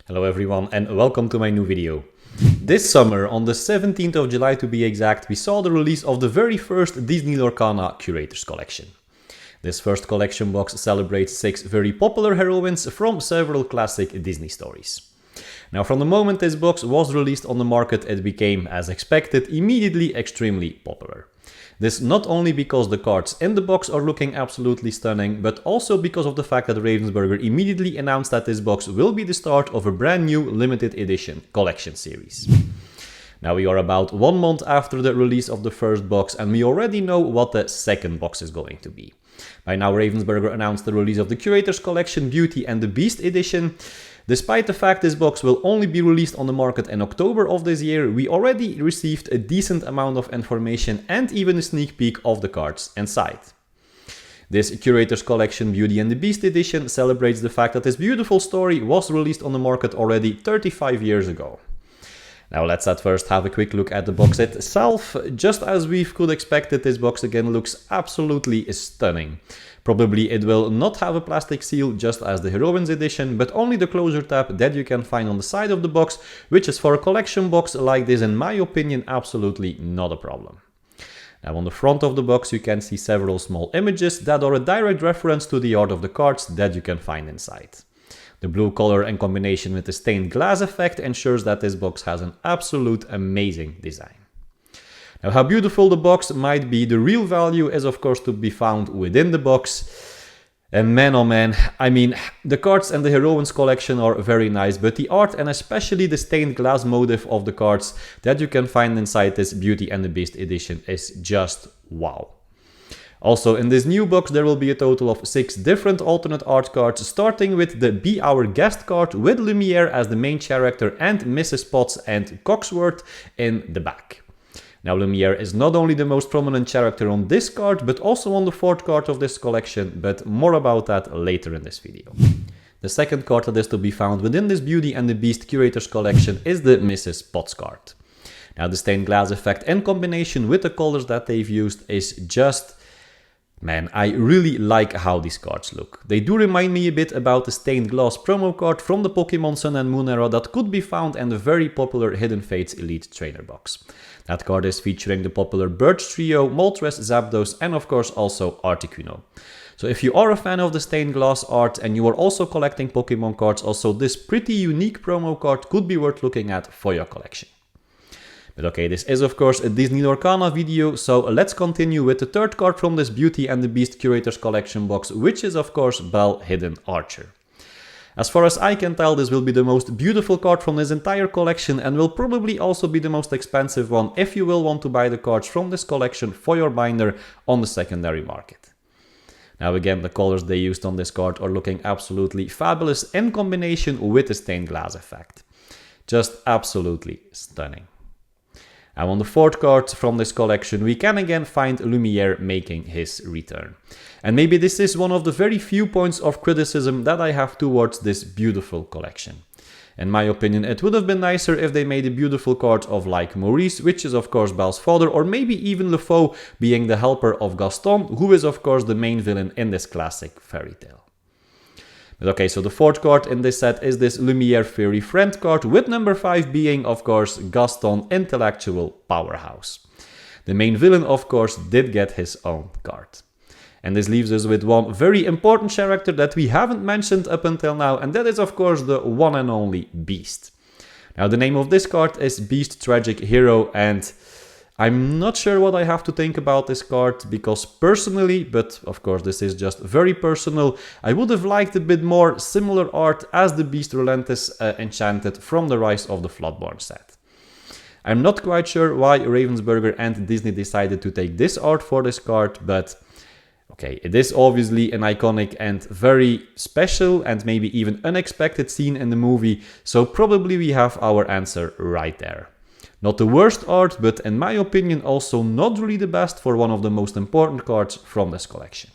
Hello everyone and welcome to my new video. This summer, on the 17th of July to be exact, we saw the release of the very first Disney Lorcana Curators collection. This first collection box celebrates 6 very popular heroines from several classic Disney stories. Now, from the moment this box was released on the market, it became, as expected, immediately extremely popular. This not only because the cards in the box are looking absolutely stunning, but also because of the fact that Ravensburger immediately announced that this box will be the start of a brand new limited edition collection series. Now we are about 1 month after the release of the first box and we already know what the second box is going to be. By now Ravensburger announced the release of the Curators Collection Beauty and the Beast edition. Despite the fact this box will only be released on the market in October of this year, we already received a decent amount of information and even a sneak peek of the cards inside. This Curators Collection Beauty and the Beast edition celebrates the fact that this beautiful story was released on the market already 35 years ago. Now let's at first have a quick look at the box itself. Just as we could expect it, this box again looks absolutely stunning. Probably it will not have a plastic seal just as the Heroines edition, but only the closure tab that you can find on the side of the box, which is for a collection box like this, in my opinion, absolutely not a problem. Now on the front of the box you can see several small images that are a direct reference to the art of the cards that you can find inside. The blue color in combination with the stained glass effect ensures that this box has an absolute amazing design. Now, how beautiful the box might be, the real value is of course to be found within the box. And man oh man, I mean, the cards and the Heroines collection are very nice, but the art and especially the stained glass motif of the cards that you can find inside this Beauty and the Beast edition is just wow. Also, in this new box there will be a total of 6 different alternate art cards, starting with the Be Our Guest card with Lumiere as the main character and Mrs. Potts and Cogsworth in the back. Now, Lumiere is not only the most prominent character on this card, but also on the 4th card of this collection, but more about that later in this video. The second card that is to be found within this Beauty and the Beast Curators collection is the Mrs. Potts card. Now, the stained glass effect in combination with the colors that they've used is just... man, I really like how these cards look. They do remind me a bit about the stained glass promo card from the Pokemon Sun and Moon era that could be found in the very popular Hidden Fates Elite Trainer box. That card is featuring the popular Birch Trio, Moltres, Zapdos and of course also Articuno. So if you are a fan of the stained glass art and you are also collecting Pokemon cards, also this pretty unique promo card could be worth looking at for your collection. But okay, this is of course a Disney Lorcana video, so let's continue with the third card from this Beauty and the Beast Curators collection box, which is of course Belle Hidden Archer. As far as I can tell, this will be the most beautiful card from this entire collection and will probably also be the most expensive one if you will want to buy the cards from this collection for your binder on the secondary market. Now again, the colors they used on this card are looking absolutely fabulous in combination with the stained glass effect. Just absolutely stunning. And on the 4th card from this collection, we can again find Lumiere making his return. And maybe this is one of the very few points of criticism that I have towards this beautiful collection. In my opinion, it would have been nicer if they made a beautiful card of like Maurice, which is of course Belle's father, or maybe even LeFou being the helper of Gaston, who is of course the main villain in this classic fairy tale. But okay, so the 4th card in this set is this Lumiere Fairy Friend card, with number 5 being, of course, Gaston, intellectual powerhouse. The main villain, of course, did get his own card. And this leaves us with one very important character that we haven't mentioned up until now, and that is, of course, the one and only Beast. Now, the name of this card is Beast Tragic Hero, and I'm not sure what I have to think about this card, because personally, but of course this is just very personal, I would have liked a bit more similar art as the Beast Relentless Enchanted from the Rise of the Floodborn set. I'm not quite sure why Ravensburger and Disney decided to take this art for this card, but okay, it is obviously an iconic and very special and maybe even unexpected scene in the movie, so probably we have our answer right there. Not the worst art, but in my opinion also not really the best for one of the most important cards from this collection.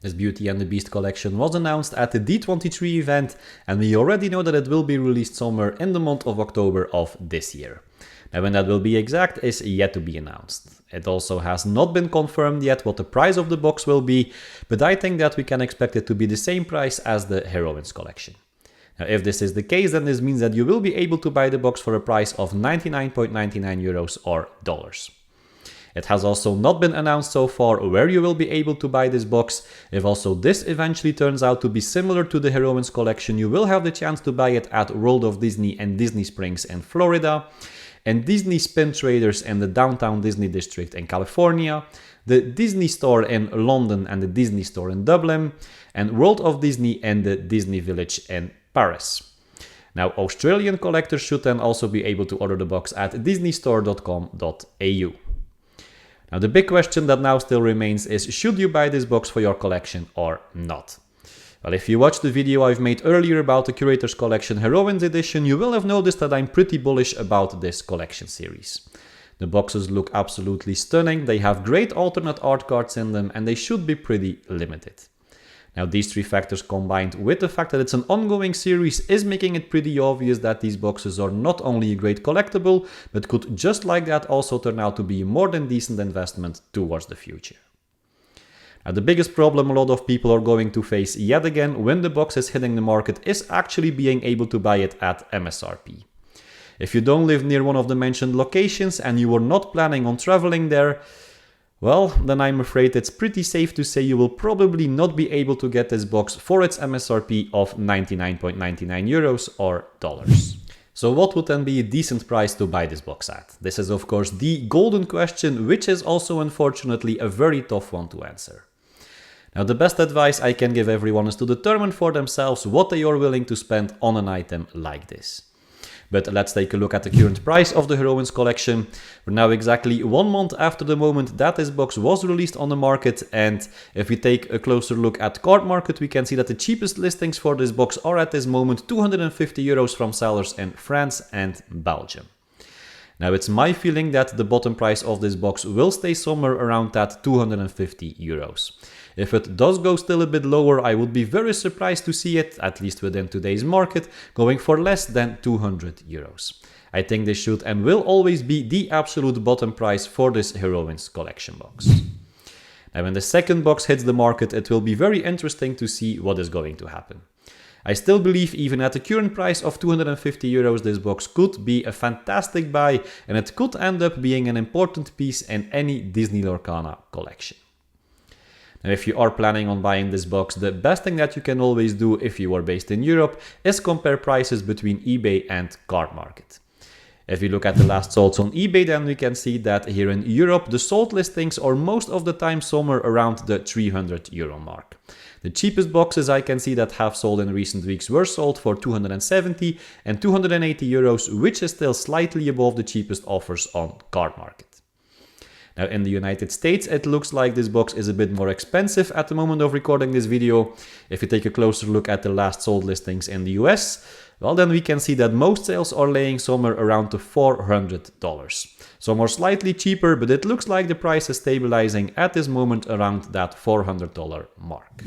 This Beauty and the Beast collection was announced at the D23 event, and we already know that it will be released somewhere in the month of October of this year. Now, when that will be exact is yet to be announced. It also has not been confirmed yet what the price of the box will be, but I think that we can expect it to be the same price as the Heroines collection. Now, if this is the case, then this means that you will be able to buy the box for a price of 99.99 euros or dollars. It has also not been announced so far where you will be able to buy this box. If also this eventually turns out to be similar to the Heroines collection, you will have the chance to buy it at World of Disney and Disney Springs in Florida, and Disney Spin Traders in the Downtown Disney District in California, the Disney Store in London and the Disney Store in Dublin, and World of Disney and the Disney Village in Paris. Now, Australian collectors should then also be able to order the box at disneystore.com.au. Now, the big question that now still remains is, should you buy this box for your collection or not? Well, if you watched the video I've made earlier about the Curator's Collection Heroines Edition, you will have noticed that I'm pretty bullish about this collection series. The boxes look absolutely stunning, they have great alternate art cards in them, and they should be pretty limited. Now, these three factors combined with the fact that it's an ongoing series is making it pretty obvious that these boxes are not only a great collectible, but could just like that also turn out to be a more than decent investment towards the future. Now, the biggest problem a lot of people are going to face yet again when the box is hitting the market is actually being able to buy it at MSRP. If you don't live near one of the mentioned locations and you are not planning on traveling there, well, then I'm afraid it's pretty safe to say you will probably not be able to get this box for its MSRP of 99.99 euros or dollars. So what would then be a decent price to buy this box at? This is of course the golden question, which is also unfortunately a very tough one to answer. Now, the best advice I can give everyone is to determine for themselves what they are willing to spend on an item like this. But let's take a look at the current price of the Heroines collection. We're now exactly 1 month after the moment that this box was released on the market, and if we take a closer look at Card Market, we can see that the cheapest listings for this box are at this moment 250 euros from sellers in France and Belgium. Now, it's my feeling that the bottom price of this box will stay somewhere around that 250 euros. If it does go still a bit lower, I would be very surprised to see it, at least within today's market, going for less than 200 euros. I think this should and will always be the absolute bottom price for this Heroines collection box. Now, when the second box hits the market, it will be very interesting to see what is going to happen. I still believe even at the current price of 250 euros, this box could be a fantastic buy, and it could end up being an important piece in any Disney Lorcana collection. Now, if you are planning on buying this box, the best thing that you can always do if you are based in Europe is compare prices between eBay and Card Market. If you look at the last solds on eBay, then we can see that here in Europe, the sold listings are most of the time somewhere around the 300 euro mark. The cheapest boxes I can see that have sold in recent weeks were sold for 270 and 280 euros, which is still slightly above the cheapest offers on Card Market. Now, in the United States, it looks like this box is a bit more expensive at the moment of recording this video. If you take a closer look at the last sold listings in the US, well, then we can see that most sales are laying somewhere around the $400. Some are slightly cheaper, but it looks like the price is stabilizing at this moment around that $400 mark.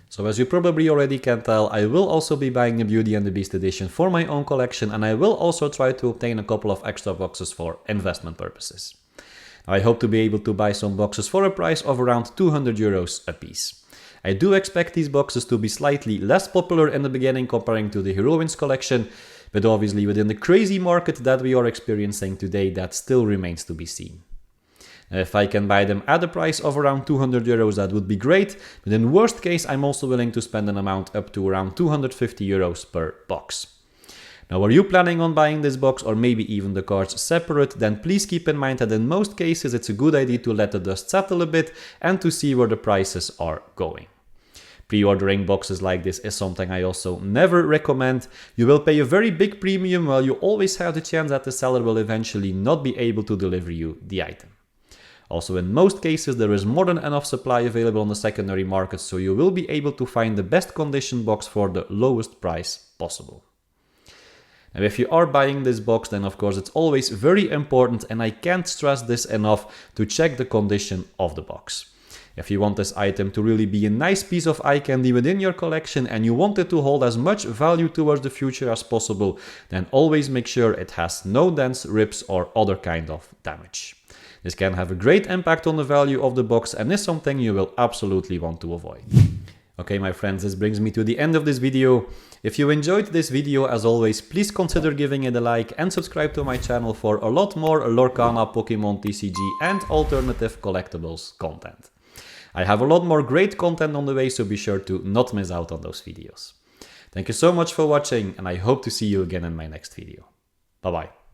So as you probably already can tell, I will also be buying the Beauty and the Beast edition for my own collection, and I will also try to obtain a couple of extra boxes for investment purposes. I hope to be able to buy some boxes for a price of around 200 euros a piece. I do expect these boxes to be slightly less popular in the beginning comparing to the Heroines collection, but obviously within the crazy market that we are experiencing today, that still remains to be seen. Now, if I can buy them at a price of around 200 euros, that would be great, but in worst case, I'm also willing to spend an amount up to around 250 euros per box. Now, are you planning on buying this box or maybe even the cards separate? Then please keep in mind that in most cases it's a good idea to let the dust settle a bit and to see where the prices are going. Pre-ordering boxes like this is something I also never recommend. You will pay a very big premium while you always have the chance that the seller will eventually not be able to deliver you the item. Also, in most cases there is more than enough supply available on the secondary market, so you will be able to find the best condition box for the lowest price possible. Now, if you are buying this box, then of course it's always very important, and I can't stress this enough, to check the condition of the box. If you want this item to really be a nice piece of eye candy within your collection and you want it to hold as much value towards the future as possible, then always make sure it has no dents, rips or other kind of damage. This can have a great impact on the value of the box and is something you will absolutely want to avoid. Okay, my friends, this brings me to the end of this video. If you enjoyed this video, as always, please consider giving it a like and subscribe to my channel for a lot more Lorcana, Pokemon TCG and alternative collectibles content. I have a lot more great content on the way, so be sure to not miss out on those videos. Thank you so much for watching, and I hope to see you again in my next video. Bye bye.